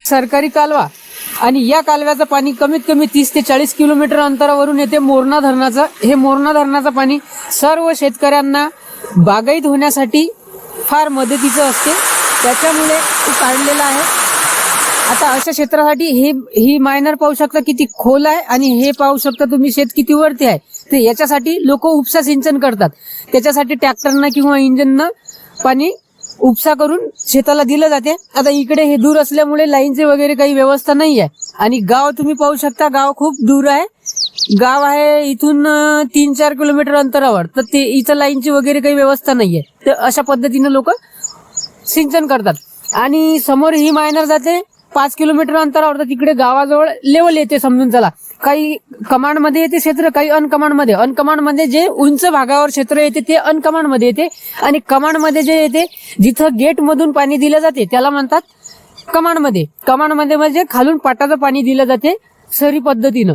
सरकारी कालवा आणि या कालव्याचं पाणी कमीत कमी 30 ते 40 किलोमीटर अंतरावरून येते मोरणा धरणाचं. हे मोरणा धरणाचं पाणी सर्व शेतकऱ्यांना बागायत होण्यासाठी फार मदतीचं असते, त्याच्यामुळे काढलेलं आहे. आता अशा क्षेत्रासाठी ही मायनर पाहू शकता किती खोल आहे आणि हे पाहू शकता तुम्ही शेत किती वरती आहे. तर याच्यासाठी लोक उपसा सिंचन करतात. त्याच्यासाठी ट्रॅक्टरनं किंवा इंजिननं पाणी उपसा करून शेताला दिलं जाते. आता इकडे हे दूर असल्यामुळे लाईनचे वगैरे काही व्यवस्था नाही आहे आणि गाव तुम्ही पाहू शकता, गाव खूप दूर आहे. गाव आहे इथून 3-4 किलोमीटर अंतरावर. तर ते इथं लाईनची वगैरे काही व्यवस्था नाहीये. तर अशा पद्धतीने लोक सिंचन करतात. आणि समोर ही मायनर जाते 5 किलोमीटर अंतरावर. तर तिकडे गावाजवळ लेवल येते समजून चला. काही कमांड मध्ये येते क्षेत्र, काही अनकमांड मध्ये. अनकमांड मध्ये जे उंच भागावर क्षेत्र येते ते अनकमांड मध्ये येते आणि कमांड मध्ये जे येते जिथं गेट मधून पाणी दिलं जाते त्याला म्हणतात कमांड मध्ये. कमांड मध्ये म्हणजे खालून पाटाचं पाणी दिलं जाते सरी पद्धतीनं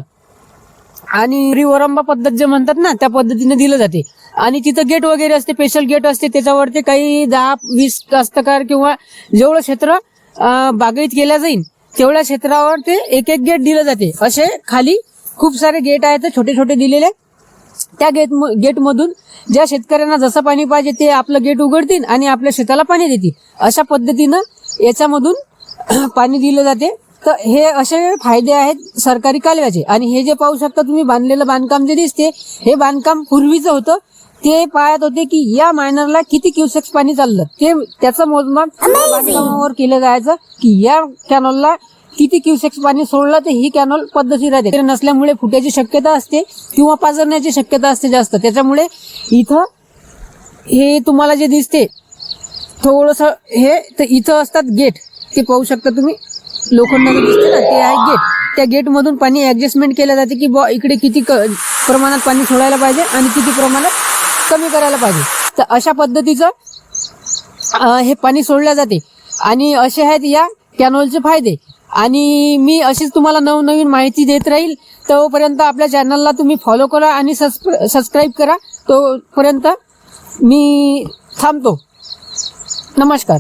आणि वरंबा पद्धत जे म्हणतात ना त्या पद्धतीने दिलं जाते. आणि तिथं गेट वगैरे असते, स्पेशल गेट असते. त्याच्यावरती काही 10-20 कास्तकार किंवा जेवढं क्षेत्र बागायत केल्या जाईल तेवढ्या क्षेत्रावर ते एक गेट दिलं जाते. असे खाली खूप सारे गेट आहेत छोटे छोटे दिलेले. त्या गेट मधून ज्या शेतकऱ्यांना जसं पाणी पाहिजे ते आपलं गेट उघडतील आणि आपल्या शेताला पाणी देतील. अशा पद्धतीनं याच्यामधून पाणी दिलं जाते. तर हे असे फायदे आहेत सरकारी कालव्याचे. आणि हे जे पाहू शकता तुम्ही बांधलेलं बांधकाम जे दिसते हे बांधकाम पूर्वीचं होतं. ते पाहत होते की या मायनरला किती क्युसेक्स पाणी चाललं, ते त्याचं मोजमाप बांधकामावर केलं जायचं की या कॅनॉलला किती क्युसेक्स पाणी सोडलं तर ही कॅनॉल पद्धतशीर राहते. नसल्यामुळे फुटायची शक्यता असते किंवा पाझरण्याची शक्यता असते जास्त. त्याच्यामुळे इथं हे तुम्हाला जे दिसते थोडस हे तर इथं असतात गेट. ते पाहू शकता तुम्ही लोखंडाचं दिसते ना ते आहे गेट. त्या गेट मधून पाणी ऍडजस्टमेंट केलं जाते की इकडे किती प्रमाणात पाणी सोडायला पाहिजे आणि किती प्रमाणात कमी करायला पाहिजे. तर अशा पद्धतीचं हे पाणी सोडल्या जाते. आणि असे आहेत या कॅनॉलचे फायदे. आणि मी अशीच तुम्हाला नवनवीन माहिती देत राहील. तोपर्यंत आपल्या चॅनलला तुम्ही फॉलो करा आणि सबस्क्राईब करा. तोपर्यंत मी थांबतो. नमस्कार.